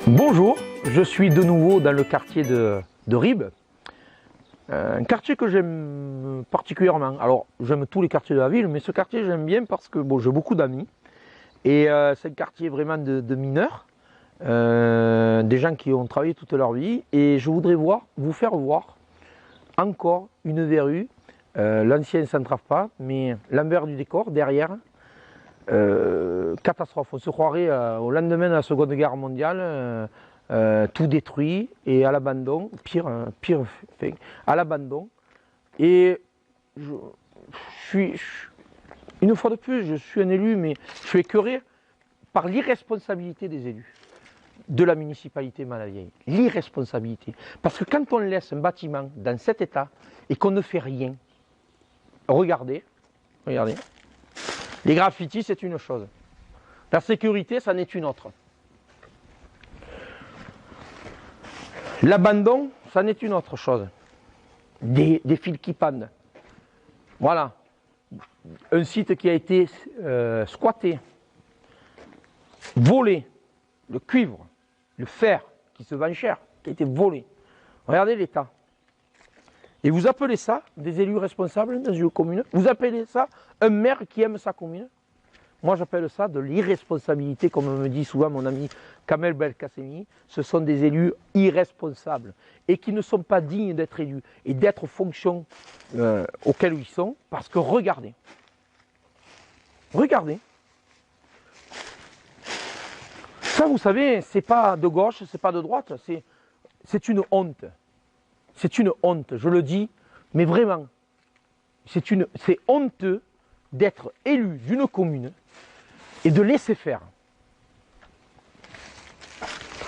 Bonjour, je suis de nouveau dans le quartier de Ribes, un quartier que j'aime particulièrement. Alors j'aime tous les quartiers de la ville, mais ce quartier j'aime bien parce que bon, j'ai beaucoup d'amis et c'est un quartier vraiment de mineurs, des gens qui ont travaillé toute leur vie, et je voudrais vous faire voir encore une verrue, l'ancien s'entrave pas, mais l'envers du décor derrière. Catastrophe, on se croirait au lendemain de la Seconde Guerre mondiale, tout détruit et à l'abandon, à l'abandon. Et une fois de plus, je suis un élu, mais je suis écœuré par l'irresponsabilité des élus de la municipalité Malavieille. L'irresponsabilité. Parce que quand on laisse un bâtiment dans cet état et qu'on ne fait rien, regardez. Les graffitis, c'est une chose. La sécurité, ça n'est une autre. L'abandon, ça n'est une autre chose. Des fils qui pendent. Voilà. Un site qui a été squatté, volé, le cuivre, le fer, qui se vend cher, qui a été volé. Regardez l'état. Et vous appelez ça des élus responsables dans une commune? Vous appelez ça un maire qui aime sa commune? Moi j'appelle ça de l'irresponsabilité, comme me dit souvent mon ami Kamel Belkacemi. Ce sont des élus irresponsables et qui ne sont pas dignes d'être élus et d'être aux fonctions auxquelles ils sont, parce que regardez, ça vous savez, c'est pas de gauche, c'est pas de droite, c'est une honte. C'est une honte, je le dis, mais vraiment, c'est honteux d'être élu d'une commune et de laisser faire.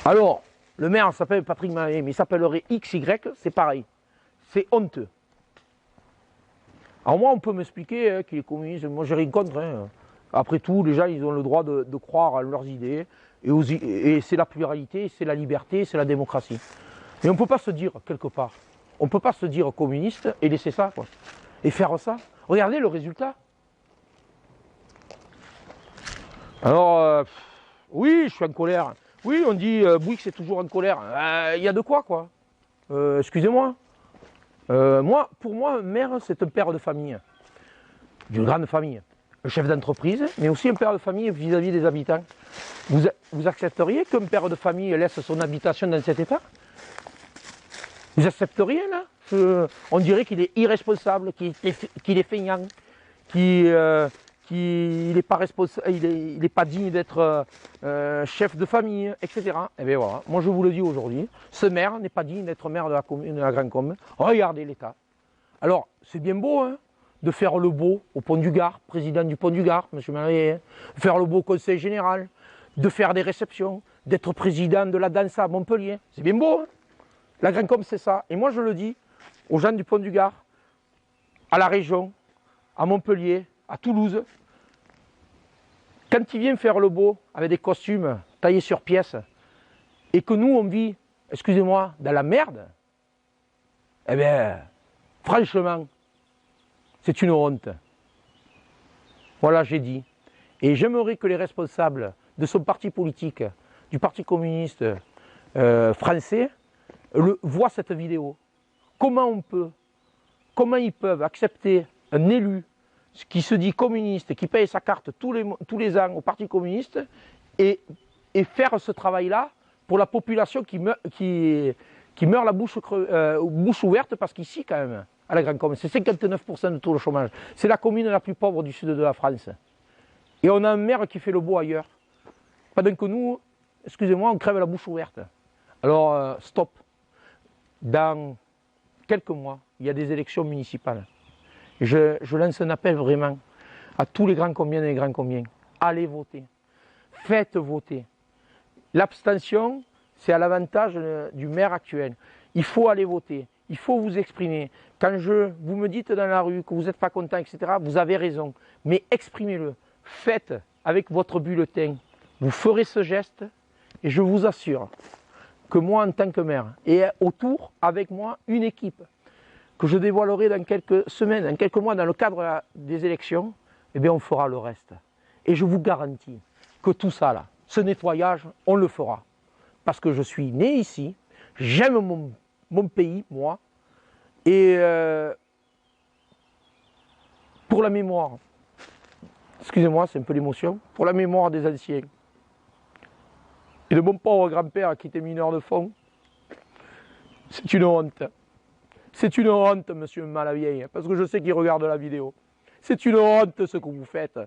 Alors, le maire s'appelle Patrick Maillet, mais il s'appellerait XY, c'est pareil. C'est honteux. Alors moi, on peut m'expliquer qu'il est communiste, moi j'ai rien contre. Après tout, les gens, ils ont le droit de croire à leurs idées, et c'est la pluralité, c'est la liberté, c'est la démocratie. Mais on ne peut pas se dire, quelque part, on ne peut pas se dire communiste et laisser ça, quoi. Et faire ça. Regardez le résultat. Alors, oui, je suis en colère. Oui, on dit Bouygues c'est toujours en colère. Il y a de quoi, excusez-moi. Pour moi, un maire, c'est un père de famille, d'une grande famille. Un chef d'entreprise, mais aussi un père de famille vis-à-vis des habitants. Vous accepteriez qu'un père de famille laisse son habitation dans cet état? Vous accepteriez, là? On dirait qu'il est irresponsable, qu'il est feignant, qu'il n'est pas responsable, il est pas digne d'être chef de famille, etc. Et bien voilà, moi je vous le dis aujourd'hui, ce maire n'est pas digne d'être maire de la commune de la Grande Combe. Regardez l'état. Alors, c'est bien beau, hein, de faire le beau au Pont du Gard, président du Pont du Gard, M. Maillet, de faire le beau au conseil général, de faire des réceptions, d'être président de la danse à Montpellier. C'est bien beau, hein. La Grande Combe, c'est ça. Et moi, je le dis aux gens du Pont du Gard, à la région, à Montpellier, à Toulouse, quand ils viennent faire le beau avec des costumes taillés sur pièce, et que nous, on vit, excusez-moi, dans la merde, eh bien, franchement, c'est une honte. Voilà, j'ai dit. Et j'aimerais que les responsables de son parti politique, du Parti communiste français, voient cette vidéo. Comment ils peuvent accepter un élu qui se dit communiste, qui paye sa carte tous les ans au Parti communiste, et faire ce travail-là pour la population qui meurt la bouche ouverte, parce qu'ici, quand même, à la Grande Combe, c'est 59% de taux de chômage. C'est la commune la plus pauvre du sud de la France. Et on a un maire qui fait le beau ailleurs. Pendant que nous, excusez-moi, on crève la bouche ouverte. Alors, stop. Dans quelques mois, il y a des élections municipales. Je lance un appel vraiment à tous les grands combiens et les grands combiens. Allez voter. Faites voter. L'abstention, c'est à l'avantage du maire actuel. Il faut aller voter. Il faut vous exprimer. Quand vous me dites dans la rue que vous n'êtes pas content, etc., vous avez raison. Mais exprimez-le. Faites avec votre bulletin. Vous ferez ce geste et je vous assure que moi, en tant que maire, et autour, avec moi, une équipe que je dévoilerai dans quelques semaines, dans quelques mois, dans le cadre des élections, eh bien, on fera le reste. Et je vous garantis que tout ça, là, ce nettoyage, on le fera. parce que je suis né ici, j'aime mon pays, moi, et pour la mémoire, excusez-moi, c'est un peu l'émotion, pour la mémoire des anciens, et de mon pauvre grand-père qui était mineur de fond, c'est une honte. C'est une honte, monsieur Malavieille, parce que je sais qu'il regarde la vidéo. C'est une honte ce que vous faites.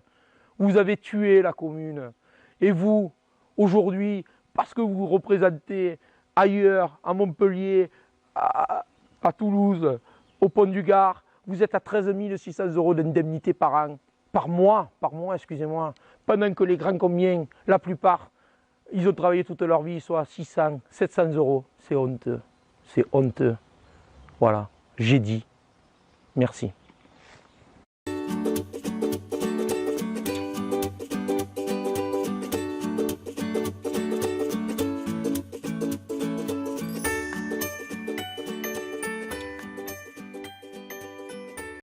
Vous avez tué la commune. Et vous, aujourd'hui, parce que vous représentez ailleurs, à Montpellier, à Toulouse, au Pont du Gard, vous êtes à 13 600 € d'indemnité par an. Par mois, excusez-moi. Pendant que les grands combien, la plupart, ils ont travaillé toute leur vie, soit 600, 700 €. C'est honteux. C'est honteux. Voilà, j'ai dit. Merci.